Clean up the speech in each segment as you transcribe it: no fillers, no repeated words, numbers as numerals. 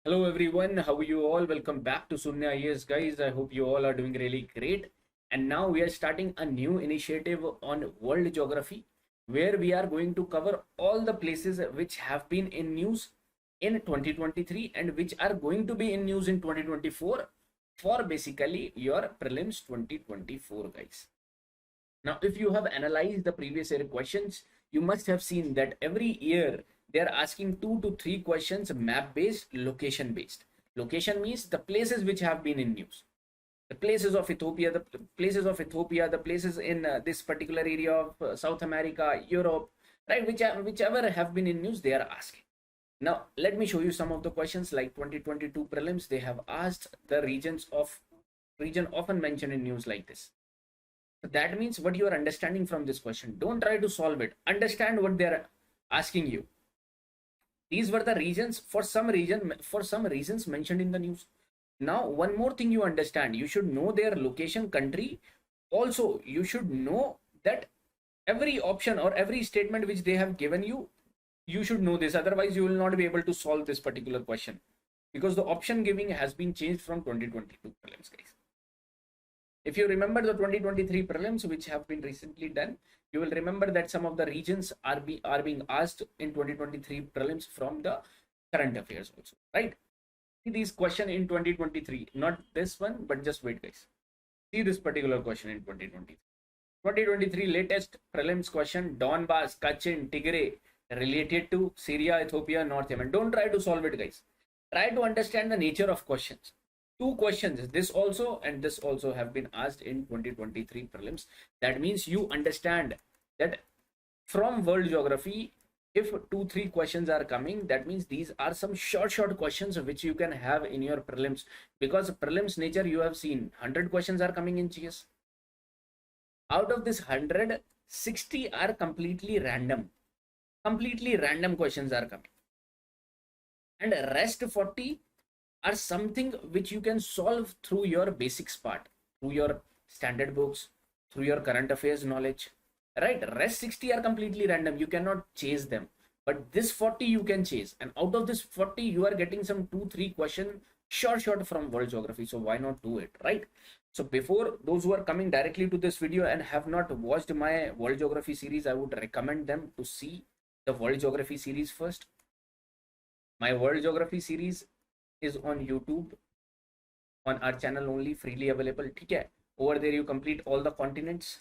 Hello everyone, how are you all? Welcome back to Sunya IAS guys. I hope you all are doing really great. And now we are starting a new initiative on world geography where we are going to cover all the places which have been in news in 2023 and which are going to be in news in 2024 for basically your prelims 2024 guys. Now, if you have analyzed the previous year questions, you must have seen that every year they are asking 2 to 3 questions map based, location based. Location means the places which have been in news. The places of Ethiopia, the places in this particular area of South America, Europe, right? Whichever have been in news, they are asking. Now, let me show you some of the questions like 2022 prelims. They have asked the region often mentioned in news like this. That means what you are understanding from this question. Don't try to solve it. Understand what they are asking you. These were the regions for some reasons mentioned in the news. Now, one more thing you understand. You should know their location, country. Also, you should know that every option or every statement which they have given you, you should know this. Otherwise, you will not be able to solve this particular question because the option giving has been changed from 2022 prelims, guys. If you remember the 2023 prelims which have been recently done, you will remember that some of the regions are being asked in 2023 prelims from the current affairs also, right? See this question in 2023, not this one, but just wait guys. See this particular question in 2023. 2023 latest prelims question, Donbass, Kachin, Tigray, related to Syria, Ethiopia, North Yemen. Don't try to solve it guys. Try to understand the nature of questions. 2 questions, this also and this also, have been asked in 2023 prelims. That means you understand that from world geography, if 2-3 questions are coming, that means these are some short questions which you can have in your prelims, because prelims nature you have seen 100 questions are coming in GS. Out of this 100, 60 are completely random questions are coming, and rest 40 are something which you can solve through your basics part, through your standard books, through your current affairs knowledge, right? Rest 60 are completely random, you cannot chase them, but this 40 you can chase, and out of this 40 you are getting some 2-3 question short from world geography. So why not do it, right? So before those who are coming directly to this video and have not watched my world geography series, I would recommend them to see the world geography series first. My world geography series is on YouTube, on our channel only, freely available. Okay, over there you complete all the continents,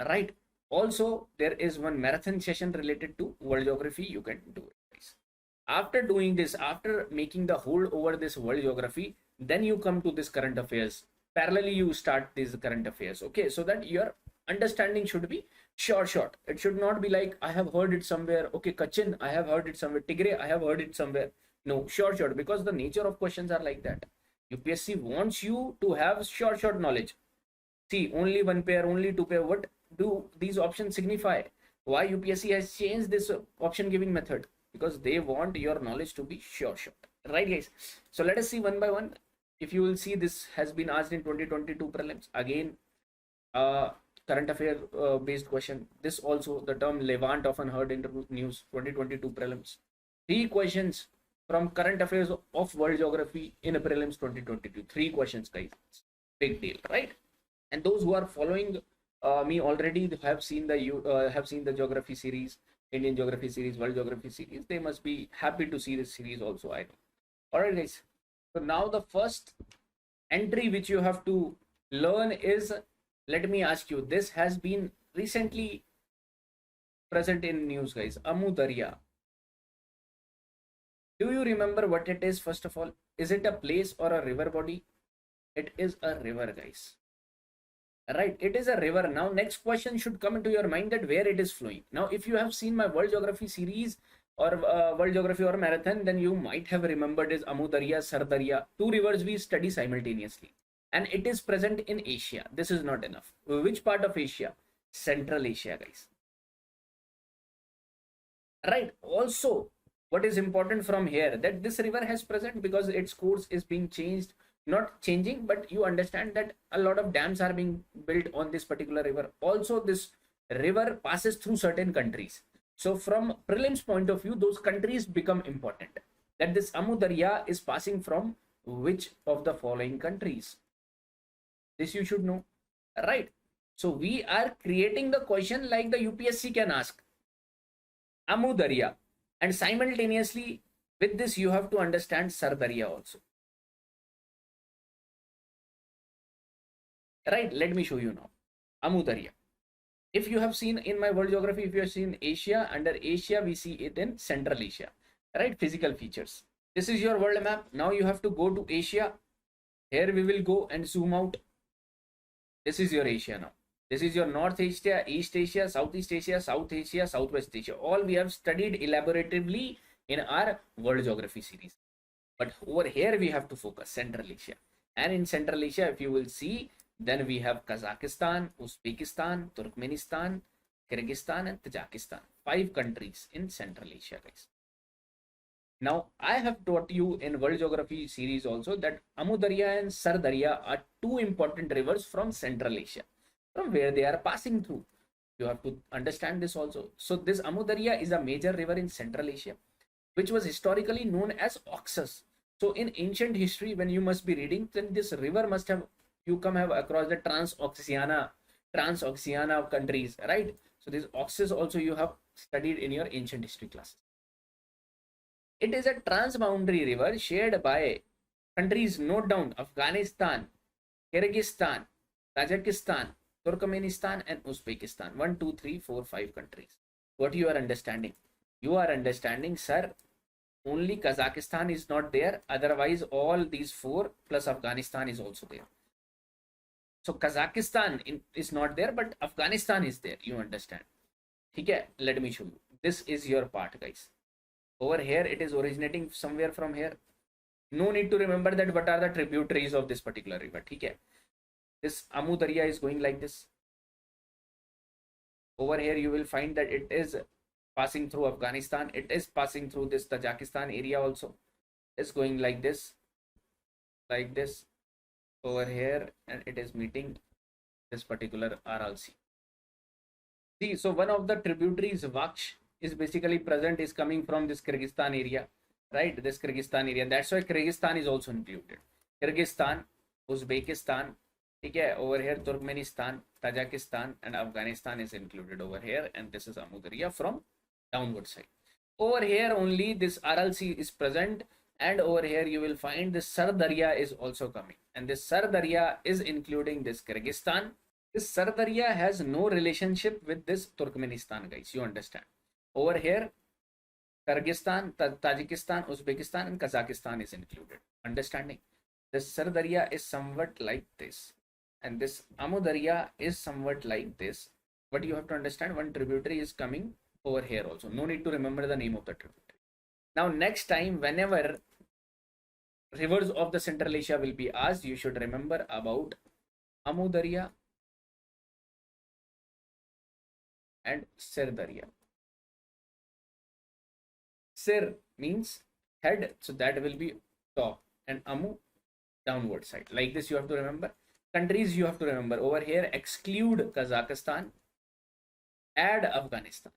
right? Also, there is one marathon session related to world geography. You can do it, guys. After doing this, after making the hold over this world geography, then you come to this current affairs. Parallelly, you start these current affairs. Okay, so that your understanding should be short. It should not be like I have heard it somewhere. Okay, Kachin, I have heard it somewhere. Tigray, I have heard it somewhere. No, short, because the nature of questions are like that. UPSC wants you to have short knowledge. See, only one pair, only 2 pair. What do these options signify? Why UPSC has changed this option giving method? Because they want your knowledge to be short, right guys? So let us see one by one. If you will see, this has been asked in 2022 prelims. Again, current affair based question. This also, the term Levant often heard in the news, 2022 prelims. 3 questions from current affairs of world geography in a prelims 2022. 3 questions, guys. Big deal, right? And those who are following me already have seen the geography series, Indian geography series, world geography series. They must be happy to see this series also, I know. All right, guys. So now the first entry which you have to learn is, let me ask you, this has been recently present in news, guys. Amu Darya. Do you remember what it is? First of all, is it a place or a river body? It is a river, guys. Right, it is a river. Now next question should come into your mind, that where it is flowing. Now if you have seen my world geography series or world geography or marathon, then you might have remembered is Amu Darya, Sar Darya. 2 rivers we study simultaneously, and it is present in Asia. This is not enough. Which part of Asia? Central Asia, guys. Right. Also, what is important from here, that this river has present because its course is being changed, not changing, but you understand that a lot of dams are being built on this particular river. Also, this river passes through certain countries. So from prelims point of view, those countries become important. that this Amu Darya is passing from which of the following countries? This you should know, right? So we are creating the question like the UPSC can ask Amu Darya, and simultaneously with this you have to understand Sar Darya also, right? Let me show you now. Amu Darya, if you have seen in my world geography, if you have seen Asia, under Asia we see it in Central Asia, right? Physical features. This is your world map. Now you have to go to Asia. Here we will go and zoom out. This is your Asia now. This is your North Asia, East Asia, Southeast Asia, South Asia, Southwest Asia. All we have studied elaboratively in our world geography series. But over here we have to focus Central Asia. And in Central Asia, if you will see, then we have Kazakhstan, Uzbekistan, Turkmenistan, Kyrgyzstan, and Tajikistan. 5 countries in Central Asia, guys. Now, I have taught you in World Geography series also that Amu Darya and Sar Darya are 2 important rivers from Central Asia, from where they are passing through. You have to understand this also. So, this Amu Darya is a major river in Central Asia, which was historically known as Oxus. So, in ancient history, when you must be reading, then this river must have, you come have across the transoxiana countries, right? So, this Oxus also you have studied in your ancient history classes. It is a transboundary river shared by countries, note down, Afghanistan, Kyrgyzstan, Tajikistan, Turkmenistan, and Uzbekistan. 1, 2, 3, 4, 5 countries. What you are understanding? You are understanding, sir, only Kazakhstan is not there. Otherwise, all these 4 plus Afghanistan is also there. So Kazakhstan is not there, but Afghanistan is there. You understand? Okay, let me show you. This is your part, guys. Over here, it is originating somewhere from here. No need to remember that what are the tributaries of this particular river. Okay. This Amu Darya is going like this. Over here, you will find that it is passing through Afghanistan. It is passing through this Tajikistan area also. It's going like this over here, and it is meeting this particular RLC. See, so one of the tributaries, Vaksh, is basically present, is coming from this Kyrgyzstan area, right? This Kyrgyzstan area. That's why Kyrgyzstan is also included. Kyrgyzstan, Uzbekistan, okay, over here Turkmenistan, Tajikistan, and Afghanistan is included over here. And this is Amu Darya from downward side. Over here only this RLC is present, and over here you will find this Sar Darya is also coming. And this Sar Darya is including this Kyrgyzstan. This Sar Darya has no relationship with this Turkmenistan, guys. You understand? Over here, Kyrgyzstan, Tajikistan, Uzbekistan, and Kazakhstan is included. Understanding? This Sar Darya is somewhat like this, and this Amu Darya is somewhat like this. But you have to understand, one tributary is coming over here also. No need to remember the name of the tributary. Now, next time, whenever rivers of the Central Asia will be asked, you should remember about Amu Darya and Sar Darya. Sir means head, so that will be top, and Amu downward side. Like this, you have to remember. Countries you have to remember. Over here, exclude Kazakhstan, add Afghanistan.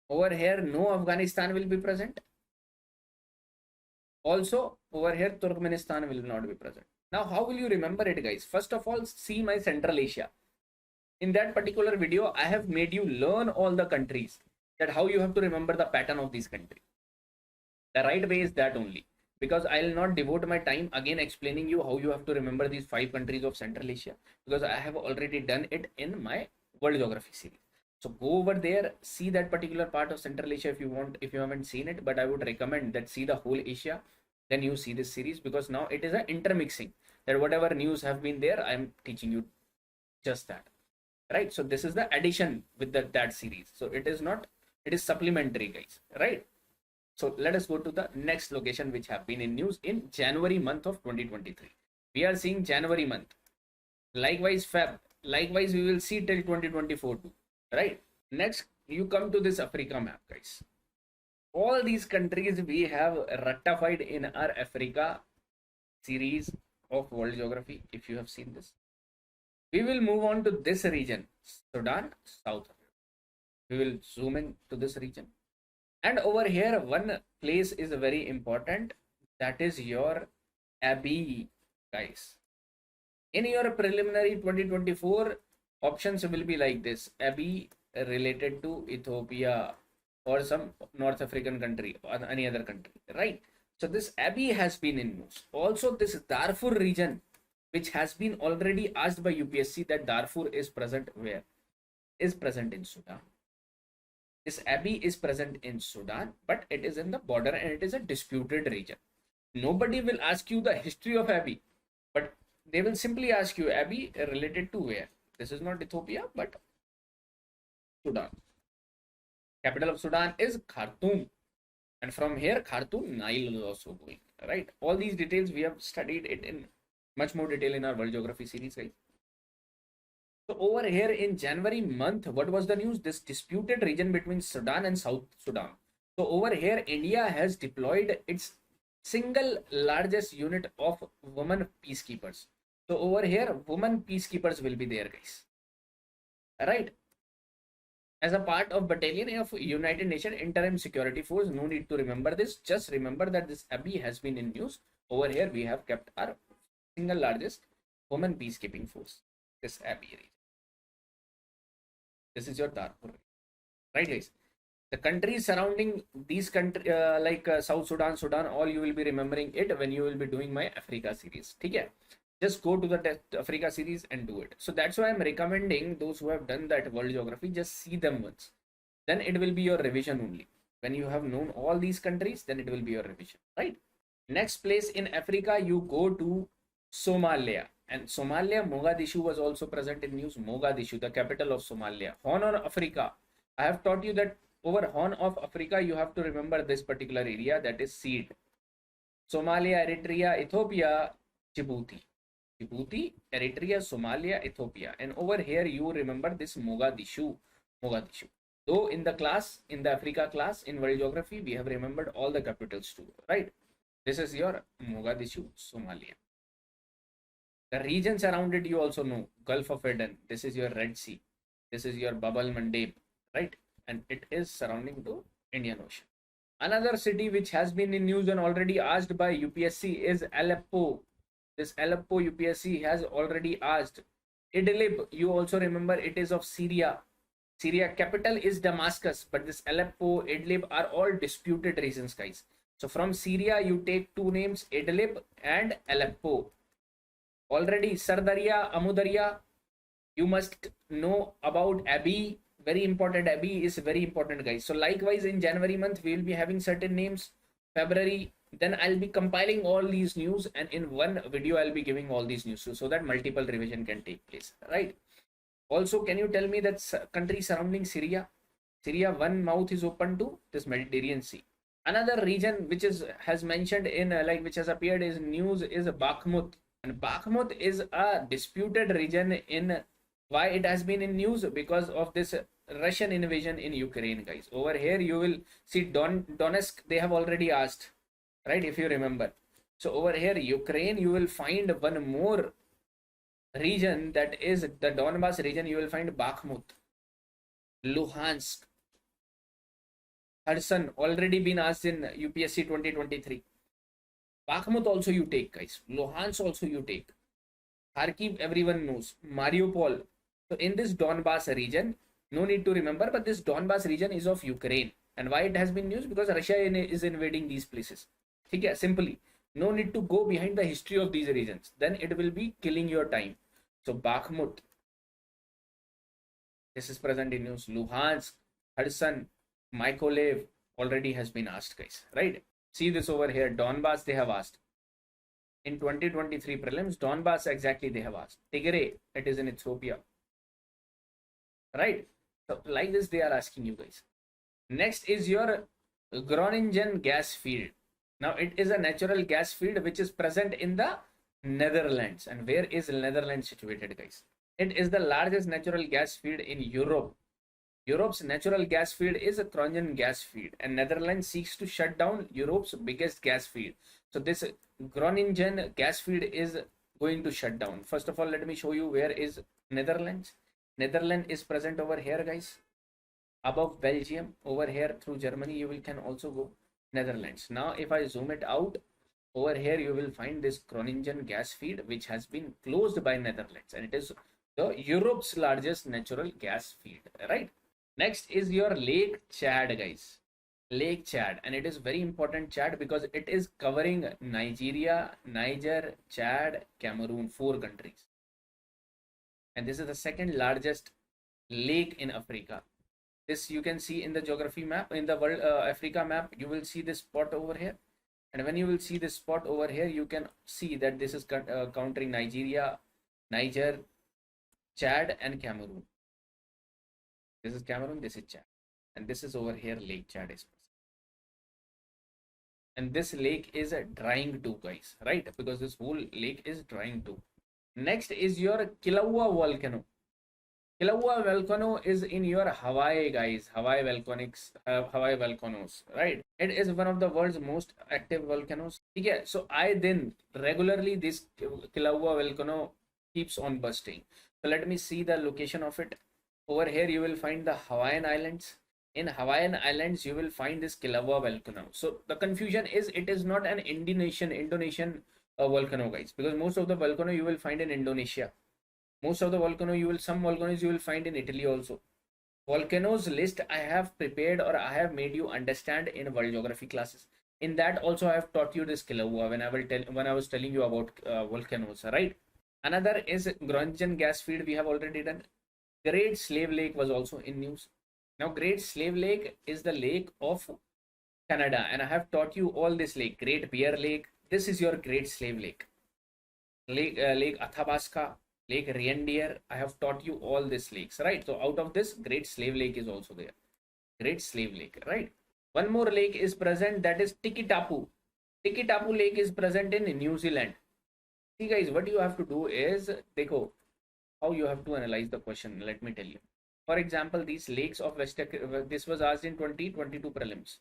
Over here, no Afghanistan will be present. Also, over here, Turkmenistan will not be present. Now, how will you remember it, guys? First of all, see my Central Asia. In that particular video, I have made you learn all the countries, that how you have to remember the pattern of these countries. The right way is that only, because I will not devote my time again explaining you how you have to remember these 5 countries of Central Asia, because I have already done it in my world geography series. So go over there, see that particular part of Central Asia if you want, if you haven't seen it. But I would recommend that see the whole Asia, then you see this series, because now it is an intermixing, that whatever news have been there, I am teaching you just that, right? So this is the addition with that series. So it is not, it is supplementary, guys, right? So let us go to the next location which have been in news in January month of 2023. We are seeing January month. Likewise Feb. Likewise we will see till 2024 too, right? Next you come to this Africa map, guys. All these countries we have ratified in our Africa series of world geography. If you have seen this, we will move on to this region, Sudan, South Africa. We will zoom in to this region. And over here, one place is very important. That is your Abbey, guys. In your preliminary 2024, options will be like this: Abbey related to Ethiopia or some North African country or any other country, right? So this Abbey has been in news. Also, this Darfur region, which has been already asked by UPSC, that Darfur is present where? Is present in Sudan. This Abbey is present in Sudan, but it is in the border and it is a disputed region. Nobody will ask you the history of Abbey, but they will simply ask you Abbey related to where. This is not Ethiopia, but Sudan. Capital of Sudan is Khartoum, and from here Khartoum Nile is also going. Right. All these details we have studied it in much more detail in our world geography series, guys. So over here in January month, what was the news? This disputed region between Sudan and South Sudan. So over here, India has deployed its single largest unit of women peacekeepers. So over here, women peacekeepers will be there, guys. Right. As a part of battalion of United Nations Interim Security Force. No need to remember this. Just remember that this Abbey has been in news. Over here, we have kept our single largest women peacekeeping force. This Abbey region. This is your Darfur, right, guys? The countries surrounding these countries like South Sudan, Sudan, all you will be remembering it when you will be doing my Africa series. Okay, just go to the Africa series and do it. So that's why I'm recommending those who have done that world geography, just see them once. Then it will be your revision only. When you have known all these countries, then it will be your revision, right? Next place in Africa, you go to Somalia. And Somalia, Mogadishu was also present in news. Mogadishu, the capital of Somalia. Horn of Africa. I have taught you that over Horn of Africa, you have to remember this particular area, that is seed. Somalia, Eritrea, Ethiopia, Djibouti. Djibouti, Eritrea, Somalia, Ethiopia. And over here, you remember this Mogadishu. Mogadishu. Though in the class, in the Africa class, in world geography, we have remembered all the capitals too, right? This is your Mogadishu, Somalia. The regions around it you also know. Gulf of Aden. This is your Red Sea. This is your Bab el Mandeb, right? And it is surrounding the Indian Ocean. Another city which has been in news and already asked by UPSC is Aleppo. This Aleppo UPSC has already asked. Idlib, you also remember, it is of Syria. Syria capital is Damascus, but this Aleppo, Idlib are all disputed regions, guys. So from Syria, you take two names, Idlib and Aleppo. Already Sardaria, Amudaria, you must know about Abbey. Very important. Abbey is very important, guys. So likewise in January month, we will be having certain names. February, then I'll be compiling all these news, and in one video I'll be giving all these news so that multiple revision can take place, right? Also, can you tell me that country surrounding Syria? Syria, one mouth is open to this Mediterranean Sea. Another region which has mentioned in which has appeared in news is Bakhmut. And Bakhmut is a disputed region in why it has been in news because of this Russian invasion in Ukraine, guys. Over here you will see Donetsk, they have already asked, right? If you remember. So over here, Ukraine, you will find one more region, that is the Donbas region. You will find Bakhmut, Luhansk, Kherson, already been asked in UPSC 2023. Bakhmut also you take, guys. Luhansk also you take. Kharkiv, everyone knows. Mariupol. So in this Donbas region, no need to remember, but this Donbas region is of Ukraine. And why it has been used? Because Russia is invading these places. Okay, simply. No need to go behind the history of these regions. Then it will be killing your time. So Bakhmut. This is present in news. Luhansk, Kherson, Mykolaiv already has been asked, guys. Right? See this over here. Donbas, they have asked. In 2023 prelims, Donbas exactly they have asked. Tigray, it is in Ethiopia. Right? So like this, they are asking you guys. Next is your Groningen gas field. Now it is a natural gas field which is present in the Netherlands. And where is Netherlands situated, guys? It is the largest natural gas field in Europe. Europe's natural gas field is a Groningen gas field, and Netherlands seeks to shut down Europe's biggest gas field. So this Groningen gas field is going to shut down. First of all, let me show you where is Netherlands. Netherlands is present over here, guys. Above Belgium, over here through Germany, you will can also go Netherlands. Now, if I zoom it out, over here you will find this Groningen gas field, which has been closed by Netherlands, and it is the Europe's largest natural gas field, right? Next is your Lake Chad, guys. Lake Chad, and it is very important Chad because it is covering Nigeria, Niger, Chad, Cameroon, 4 countries, and this is the second largest lake in Africa. This you can see in the geography map, in the world Africa map. You will see this spot over here, and when you will see this spot over here, you can see that this is countering Nigeria, Niger, Chad, and Cameroon. This is Cameroon, this is Chad, and this is over here Lake Chad is. And this lake is drying too, guys, right? Because this whole lake is drying too. Next is your Kilauea volcano. Kilauea volcano is in your Hawaii, guys. Hawaii volcanoes, right? It is one of the world's most active volcanoes. Okay, so I then regularly this Kilauea volcano keeps on bursting. So let me see the location of it. Over here you will find the Hawaiian Islands. In Hawaiian Islands you will find this Kilauea volcano. So the confusion is it is not an Indonesian volcano, guys, because most of the volcano you will find in Indonesia. Most of the volcano some volcanoes you will find in Italy also. Volcanoes list I have prepared, or I have made you understand in world geography classes. In that also I have taught you this Kilauea when I was telling you about volcanoes, right? Another is Groningen gas field, we have already done. Great Slave Lake was also in news. Now Great Slave Lake is the lake of Canada, and I have taught you all this lake. Great Bear Lake, this is your Great Slave Lake. Lake Athabasca, Lake Reindeer, I have taught you all these lakes, right? So out of this, Great Slave Lake is also there. Great Slave Lake, right? One more lake is present, that is Tikitapu. Tikitapu Lake is present in New Zealand. See guys, what you have to do is, dekho, how you have to analyze the question, let me tell you. For example, these lakes of West, this was asked in 2022 prelims.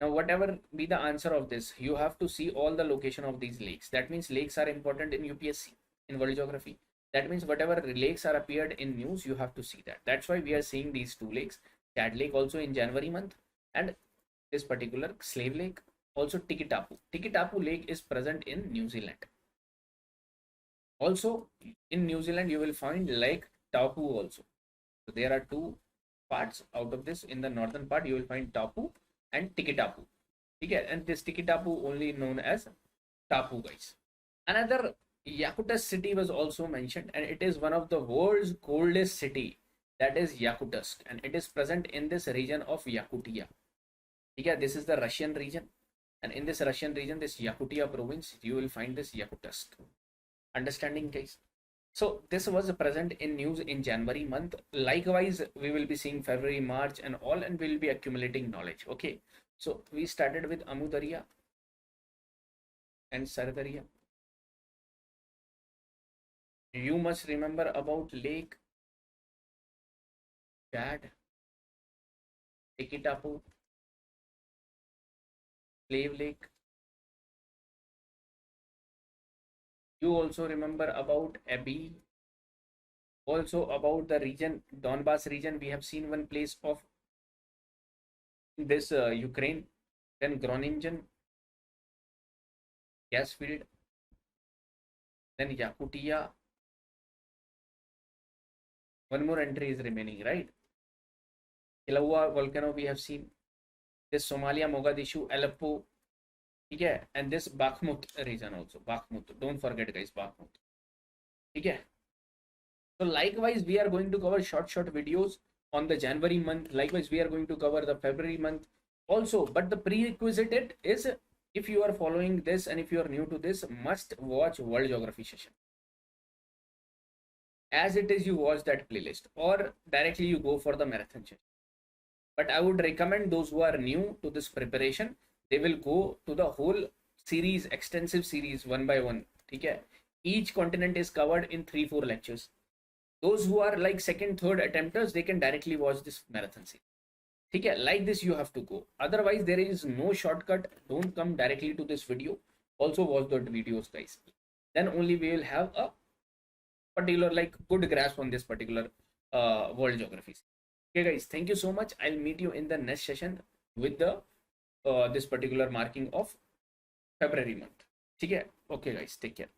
Now, whatever be the answer of this, you have to see all the location of these lakes. That means lakes are important in UPSC, in world geography. That means whatever lakes are appeared in news, you have to see that. That's why we are seeing these 2 lakes. Chad Lake also in January month, and this particular Slave Lake, also Tikitapu. Tikitapu Lake is present in New Zealand. Also in New Zealand, you will find Lake Taupo also. So there are 2 parts out of this. In the northern part, you will find Taupo and Tikitapu. Okay, and this Tikitapu only known as Taupo, guys. Another Yakutas city was also mentioned, and it is one of the world's coldest city, that is Yakutsk, and it is present in this region of Yakutia. Okay, this is the Russian region, and in this Russian region, this Yakutia province, you will find this Yakutsk. Understanding, guys? So this was present in news in January month. Likewise, we will be seeing February, March and all, and we will be accumulating knowledge. Okay, so we started with Amudarya and Sardarya. You must remember about Lake Chad, Tikitapu, Slave Lake. You also remember about Abbey. Also about the region, Donbass region, we have seen one place of this Ukraine. Then Groningen gas field. Then Yakutia. One more entry is remaining, right? Kilauea volcano we have seen. This Somalia, Mogadishu, Aleppo. Okay, and this Bakhmut region also. Bakhmut. Don't forget, guys, Bakhmut. Okay. So likewise, we are going to cover short videos on the January month. Likewise, we are going to cover the February month also. But the prerequisite is, if you are following this and if you are new to this, must watch World Geography session. As it is, you watch that playlist, or directly you go for the marathon session. But I would recommend those who are new to this preparation, they will go to the whole series, extensive series, one by one. Okay? Each continent is covered in 3-4 lectures. Those who are like second, third attempters, they can directly watch this marathon series. Okay? Like this, you have to go. Otherwise, there is no shortcut. Don't come directly to this video. Also watch the videos, guys. Then only we will have a particular like good grasp on this particular world geography. Okay guys, thank you so much. I'll meet you in the next session with the this particular marking of February month. ठीक है? Okay guys, take care.